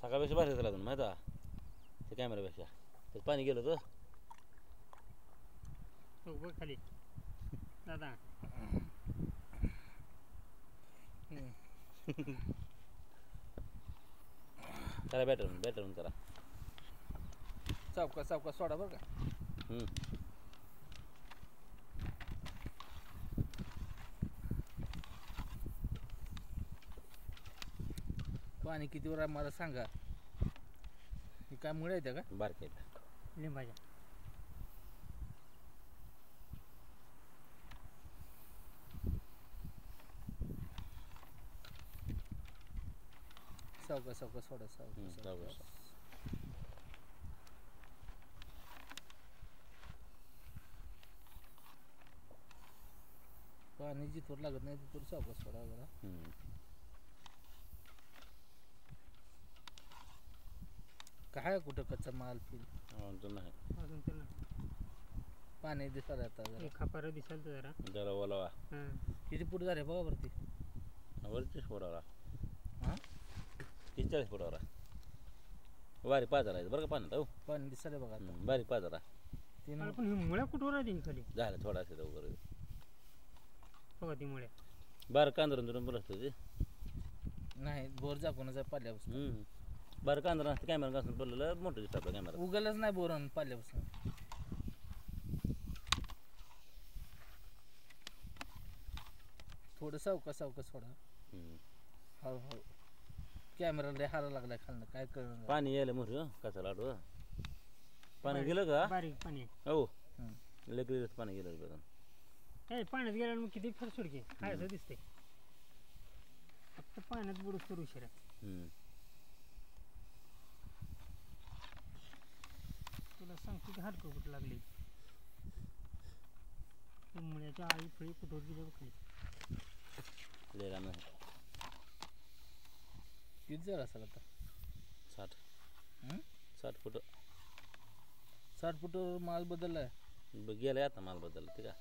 सकाळपेक्षा भारी झाला माहिती आहे ते कॅमेरापेक्षा त्यात पाणी गेलं होतं बघ खाली दादा करा बॅटर म्हणून करा चौका सोडा बरं का पाणी किती वर आहे मला सांगा हे काय मुळे येते का बारके लिंबाच्या सावका सोडा सावका पाणी जिथवर लागत नाही तिथवर सावका सोडा जरा काय कुठं कच्चा माल फिल नाही अजून तर नाही पाणी दिसत आता जरा खापार दिसाल तर जरा जरा ओलावा किती फूट झाले बघा वरती 40 फुटावर हां 40 फुटावर बारीक पाजार आहे बरं का पाण्यात हो पाणी दिसले बघा बारीक पाजार पण ही मुळ्या कुठवर आहे खाली झालं थोडा असेल वगैरे बघा ती मुळ्या बारं कांदरून बोलत ते नाही बोर जाकूनच आहे पाल्यापासून बारं कांदर असतं कॅमेरा घासून पडलेलं मोठं दिसतं आपला कॅमेरा उगलच नाही बोरण पाल्यापासून थोडं सावका सोडा हळूहळू कॅमेराला लय हारा लागलाय खालनं काय कळलं पाणी यायला मोठं कसा लाडू पाणी गेलं का बारीक पाणी हो लेकरी पाणी गेलं बघा हे पाण्यात गेल्यावर मग किती फर सुडके काय असं दिसते फक्त पाण्यात बुडूस तर उशीर तुला सांगतो की हाडकं कुठं लागली मुळ्याच्या आई फळी कुठवर गेली खाली लेला नाही किती झालं असेल आता 60 फूट 60 फूट माल बदललाय गेलाय आता माल बदलला ते का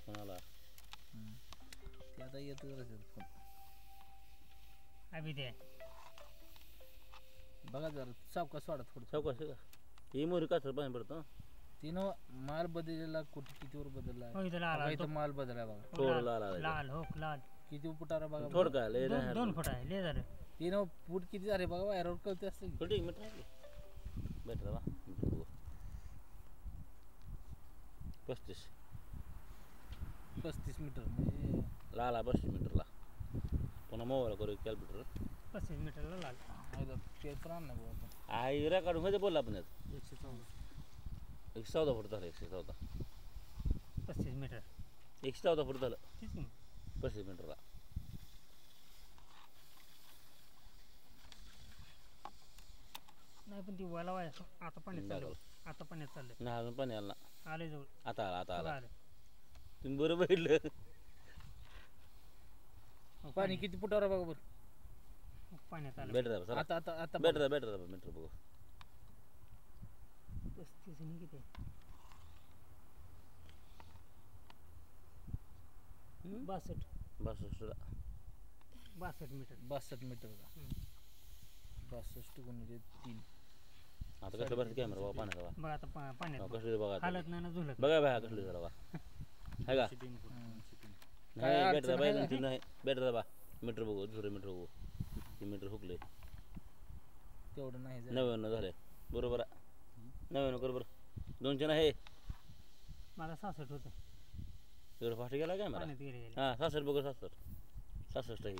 कोणाला ते आता येतच फोन अभि ते बघा जरा सावका सोडा थोडं चौकशी का ही मोरी कासर पाणी पडतं तिनं माल बदललेला कुठे कितीवर बदललाय हो, इथं लाल बघा, आहे, इथं माल बदलाय बघा थोडं लाल आलं लाल हो लाल किती फुटावर बघा थोडं काय लय नाही 2 फूट आहे ले झालं तिनं फूट किती झाले बघा वायरावर कळते असते थोडी मीटर आहे बेटर बा 35 मीटर म्हणजे लाला 35 मीटरला पुन्हा मोबाईल करू कॅल्क्युलेटर 35 मीटरला लाल पेपर आण ना बघा आई रेकॉर्ड मध्ये बोलला आपण यात 114 114 फूट झालं 114 35 मीटर 114 फूट झालं ठीक आहे 35 मीटरला नाही पण ती वाला वाय आता पाण्यात चाललं आता पाण्यात चाललं नाही अजून पाणी आलं ना आले जवळ आता आला आलं तुम्ही बरोबर बघितलं पाणी किती फुटावर बघा बरं पाण्यात आलं बेटर सर आता आता आता बेटर मीटर बघू 35 आणि किती 62 62 मीटर 62 मीटर का 62 गुणिले 3 आता कसं बरं कॅमेरा बघा पाण्याचा बघा बघ आता पाण्यात कसं बघा हालत नाही ना झुलत बघा बघा कसलं जरा बा है का नाही बेटर बाय नाही बेटर बा मीटर बघू झुरे मीटर बघू ते मीटर हुकले तेवढं नाही 99 झाले बरोबर 99 बरोबर 200 आहे मला 66 होतं एवढं फास्ट गेला काय मला पाण्यात गेले हां 66 बघू 66 आहे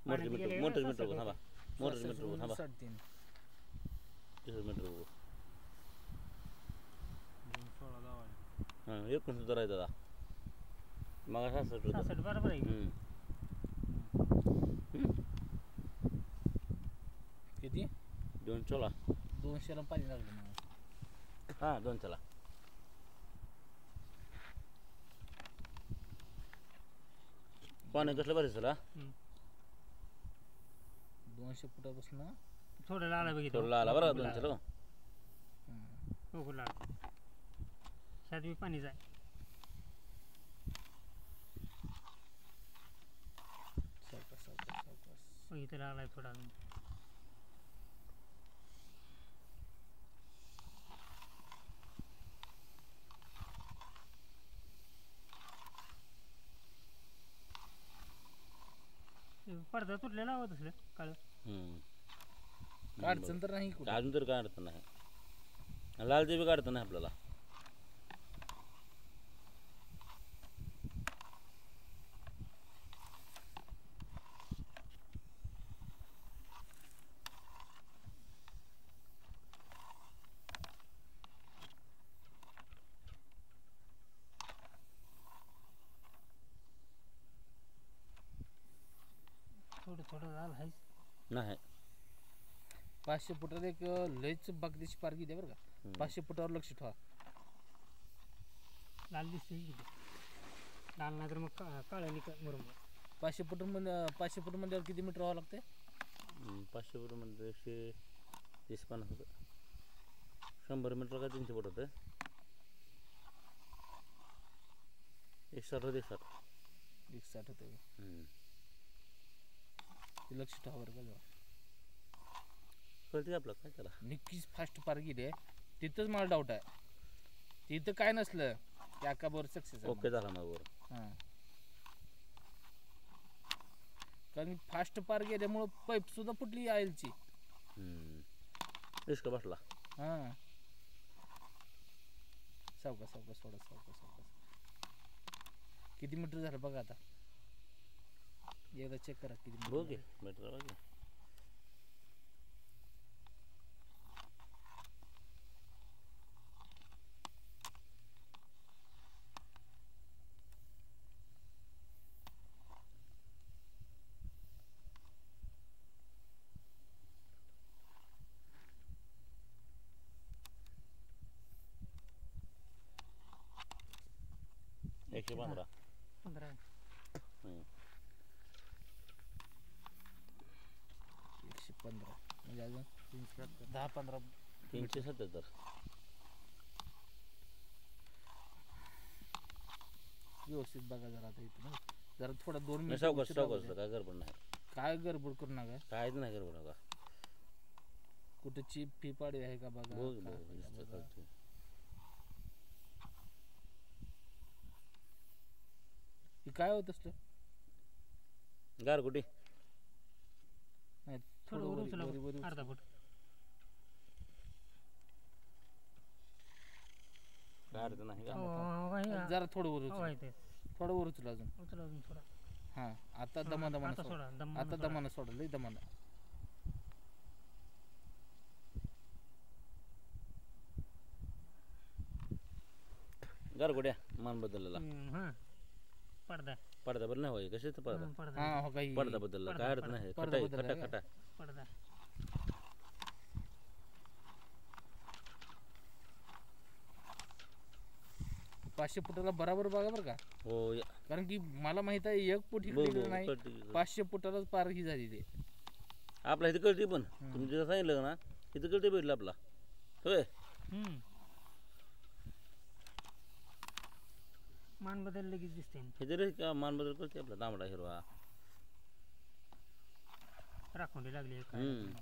मोटर मीटर बघू थांबा मोटर मीटर बघू थांबा 3.5 तिसरं मीटर बघू हां एकूण सुद्धा राहायचं दादा मग 66 होतं 66 बरोबर आहे किती 200ला 200 ला पाणी लागलं मला हां 200ला पाणी कसलं बरं चला 200 फुटापासून थोडं लाला बघितलं थोडं आला बरं 200ला हो लाड ह्यात बी पाणी जाय सावकाश सावकाश सावकाश. इथं लागलाय थोडा अजून पडदा तुटलेला हवं तसलं काळं अडचण तर नाही कुठं. अजून तर काय अडचण नाही लाल देवी काढतं नाही आपल्याला थोडं थोडं लाल आहेच नाही 500 फुटात एक लयच बागदेशी पार गेली बरं का. 500 फुटावर लक्ष ठेवा. लाल दिसते किती लाल नाही तर मग काळं निका बरोबर 500 फुट मध्ये 500 फुट मध्ये किती मीटर व्हावं लागते. 500 फूट म्हणजे 130-50 होतं 100 मीटर का 300 फूट होतं 160 होतं 160 160 होते. ते लक्ष ठेवा बरं का जरा. कळते आपलं काय त्याला नक्कीच फास्ट पार गेली आहे. तिथंच मला डाऊट आहे. तिथं काय नसलं की अक्काबर सक्सेस ओके झाला मग वर हां कारण फास्ट पार गेल्यामुळं पाईप सुद्धा फुटली आयलची. रिस्क बसला हां सावकाश सावकाश सोडा सावकाश सावकाश. किती मीटर झालं बघा आता एकदा चेक करा किती मीटर ओके झालं. मीटर ओके एकशे 15 15 115 म्हणजे अजून 10-15 377 व्यवस्थित बघा जरा आता इथं ना. जरा थोडा 2 मिनिट सावकाश सावकाश काय गडबड नाही काय गडबड करू नका. काहीच नाही गडबड नका कुठं चिप फी पाडी आहे का बघा. बघ काय बघ आहे दिसतं बघा. कळतं. हे काय होत असतं गारगुटी नाही थोडं वर उचला वरी- वरी अर्धा फूट काय अडचण नाही का जरा थोडं वर हो उचला. आहे ते थोडं वर उचला अजून. उचला अजून थोडा हां आता दमानं आता सोडा सोडा. दम आता दमानं सोडा लई दमानं. गारगुड्या मान बदललेला हां पडदा पडदा बरं नाही होय कशाचं पडदा पडदा हां हो काही पडदा बदलला काय अडचण नाही पडदा खटा बदलला खटा का? खटा पडदा पाचशे फुटाला बराबर बघा बरं का. हो या. कारण की मला माहित आहे एक फूट बघ इकडे बघ नाही कळते की. 500 फुटालाच पार ही झाली ते. आपला इथे कळते पण तुम्ही जर सांगितलं ना इथं कळते भेटलं आपला होय मान बदल लगेच दिसते हे जरी का मान बदल कळते आपला तांबडा हिरवा राखोंडी लागली आहे काय हम्म.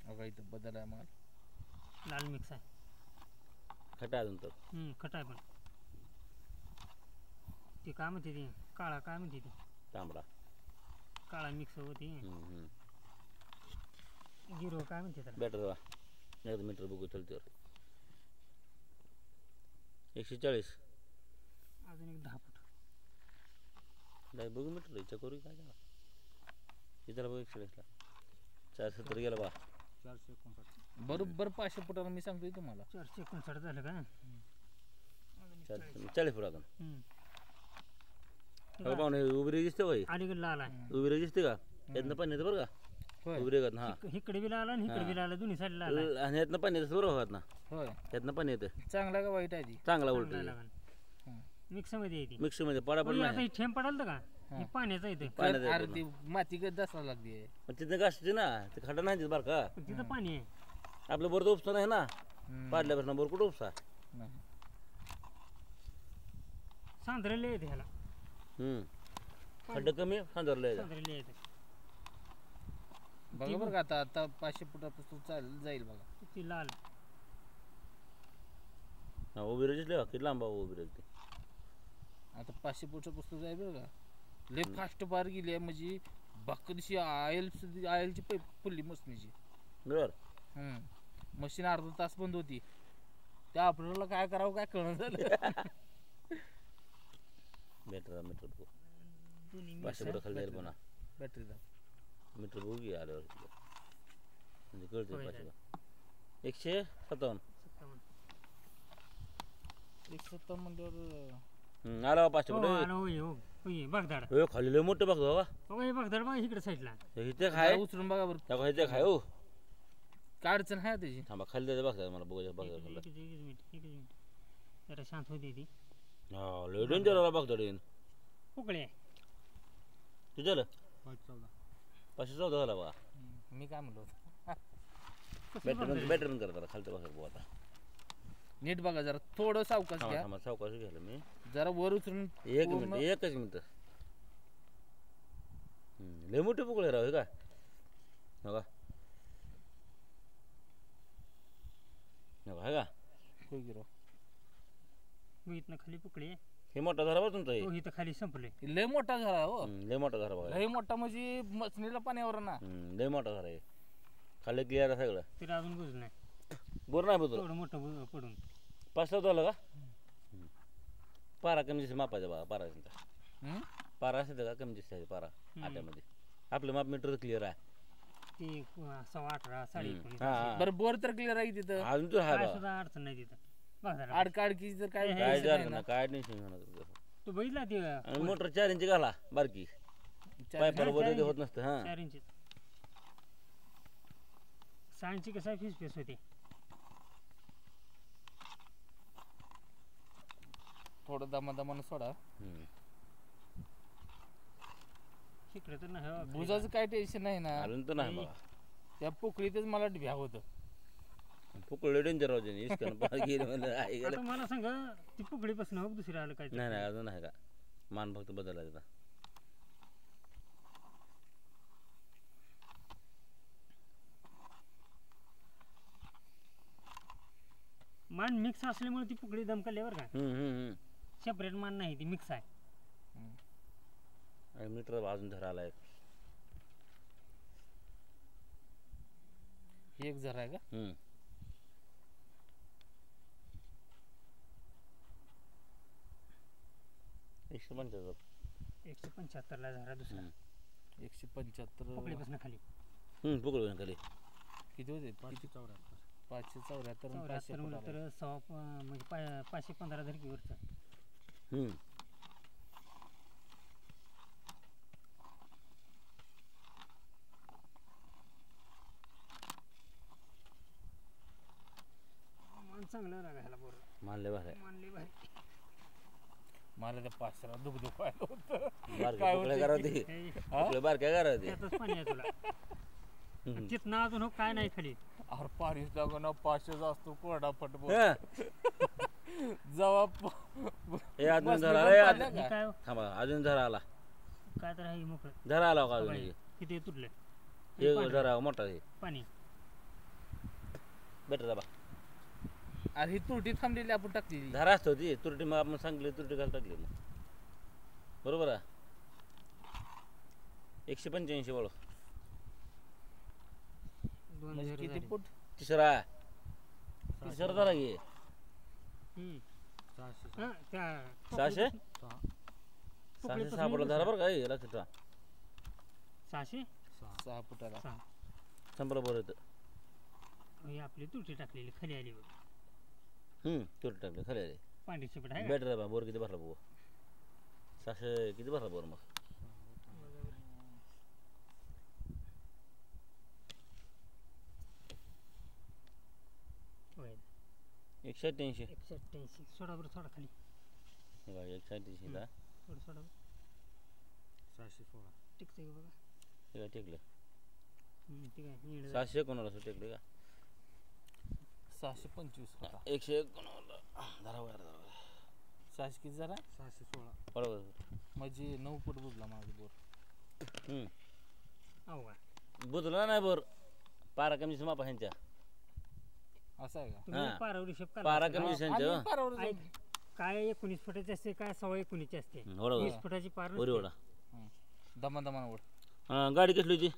बघा इथं बदल आहे माल. लाल मिक्स आहे खटा अजून तर खट आहे पण ती काय म्हणते ती काळा काय म्हणते ती तांबडा काळा मिक्स होती गिरो काय म्हणते त्याला बॅटर वा एकदा मीटर बघू चलते 140 अजून एक 10 फूट नाही बघू मीटर इच्छा करू काय त्याला इथं बघू 140ला 470 गेला बा बरोबर 500 फुटाला मी सांगतोय तुम्हाला. 459 झालं का 40 फूट अजून हे हो बघा, पाहुणे उभी दिसते होय अलीकडे लाल आहे उभी दिसते का यातनं पाणी येतं बरं का होय उभी रेगत हा इकडे बी लाल आणि इकडे बी लाल दोन्ही साईड लाल आहे आणि यातनं पाणी येतं बरोबर होत ना होय यातनं पाणी येतं चांगला का वाईट आहे ती. चांगला उलट मिक्स मध्ये आहे ती मिक्स मध्ये पडा पण आता नाही हे थेंब पडाल तर का हे पाण्याचं इथं पाण्याचं आहे अरे पूर्ण. ती माती गत दसायला लागली पण तिथं घासायची ना ते खड्डा नाही तिथं बरं का पण तिथं पाणी आहे आपलं बोर तर उपसा नाही ना पाडल्यापासून बोर कुठं उपसा सांधरेले येते ह्याला खड्डा कमी सांजरलं सांधरेले येते बघा बरं का आता आता 500 फुटापासून चालेल जाईल बघा ती लाल उभी राहिली किती लांब उभी राहिली आता 500 फुटापासून जाईल बरं का लय फास्ट बार गेली आहे म्हणजे बाकरशी आयलची फुलली मशनीची बरं मशीन अर्धा तास बंद होती त्या आपल्याला काय करावं काय कळलं झालं मीटर मीटर बघू दोन्ही 500 फुट खाली जाईल पुन्हा बॅटरीचा मीटर बघू की आल्यावर म्हणजे कळते होय, 157 170 म्हणल्यावर आला 500 हो फुट आलं होय हो होय बघदाड हो खाली लय मोठं बघ बाबा हो हे बघदाड बघ इकडे साईडला इथे खाय उचलून बघा बरं त्या इथे खाय हो काय अडचण आहे त्याची थांबा खाली जायचं बघा मला बघू बघा खाल्लं एकच मिनिट जरा शांत होती ती हा लय डेंजर आला बघ तडीन उकळे तुझ्याला 514 झाला बघा मी काय म्हणलो बॅटरी करता खालचं बघा बघू आता नीट बघा जरा थोडं सावकाश थांबा घ्या थांबा सावकाश घ्यायला मी जरा वर उचलून एक मिनिट एकच मिनिट लय मोठे पुकळे राव हे का बघा हे का होय की राव. इथनं खाली पुकळे हे मोठा झाला बघ तुमचा हे हो इथं खाली संपले लय मोठा झाला हो लय मोठा झाला बघा लय मोठा म्हणजे मचनीला पाण्यावर ना लय मोठा झाला हे खाली क्लिअर आहे सगळं तरी अजून बुजलं नाही बोर नाही बघतो एवढं मोठं पडून 5 झालं का पारा कमी जास्त मापायचा बघा पारा हम्म? पारा असेल का कमी जास्त आहे पारा आट्यामध्ये आपलं माप मीटर क्लिअर आहे ते 18 साडे हा बरं बोर तर क्लिअर आहे तिथं अजून तर आहे काय बघा सुद्धा अडचण नाही तिथं बघ आडकाडकी तर काय हे- काय टेन्शन नाही झालं ना. ना काय टेन्शन होणार तू बघितला ते आणि मोटर 4 इंची घाला बारकी पायपाला चार वर इंची. होत नसतं हा 4 इंची 6 इंची कसा फीस पेस होते थोडं दमादमानं सोडा इकडे तर नाही हो. बुजाचं काय टेन्शन नाही ना अजून तर नाही बघा त्या पोकळीतच मला भ्या होतं फुकळे डेंजर होते इसकान गेले म्हणलं आई गेलं आता मला सांग ती पुकळीपासून हो दुसरी आलं काय ते. नाही नाही अजून आहे का मान फक्त बदलला त्याचा मान मिक्स असल्यामुळे ती पुकळी दमकल्यावर का सेपरेट मान नाही ती मिक्स आहे आणि मीटर अजून धरा आलाय एक जरा आहे का 175 175 ला झाला दुसरा 175 पुकळीपासून खाली पुकळ खाली किती होते 574 574 चौऱ्याहत्तर म्हणलं तर म्हणजे 515 धरकीवरचं मान चांगलं लागायला बरोबर मानले बघा मानले भारी मला त्या पाचरा दुख व्हायला होतं बारके पुकळे करा होते हे, पुकळे बारक्या करा होते त्यातच पाणी आहे तुला तिथनं अजून हो काय नाही खाली अरे पाणीच लागून 500 असतो कोरडा फटबो हा. जेव्हा हे अजून मस्त धरा निघून ए, पाहिलं अजून- हे काय हो? थांबा अजून धरा आला काय तर आहे मोकळं धरा आला का अजून बघा, हे? किती तुटले हे धरा मोठा हे पाणी बेटर दाबा अरे ही तुरटी थांबलेली आपण टाकलेली धरा असतो ती तुरटी मग आपण सांगली तुरटी घाल टाकली मग बरोबर आहे 185 वळ दोन म्हणजे झिरो किती झाले. फूट तिसरा तिसरा धरा घे हम्म. हा, त्या 600 पुकळीपासून 600 सापडला धरा बरं का हे लक्षात ठेवा 600 6 फुटाला 6 संपलं बरं येतं ही आपली तुरटी टाकलेली खाली आली बघ तुरटी टाकली खाली आली पांढरी चिपट आहे का? बेटर दाबा बोर किती भरला बघू 600 किती भरला बोर मग होय. 188 188 सोडा बरं थोडा खाली 188 ला थोडं सोडा बरं. टिकते बघा हे काय टेकलं ठीक आहे नीट 600 कोणाला असं टेकले का 625 होता 101 कोणाला धरा वर धरा 600 किती जरा बरोबर म्हणजे 9 फूट बुजला माझा बोर अहो का बुजला नाही बोर पारा कमी मापा ह्यांच्या असं आहे का तुम्ही पारावर हिशोब करा पारा कमी ह्यांच्या आम्ही पारावर जाऊ. ऐक, काय 19 फुटाची असते काय 19.5 असते बरोबर 20 फुटाची पार वरी ओढा दमा दमानं वर गाडी कसली होती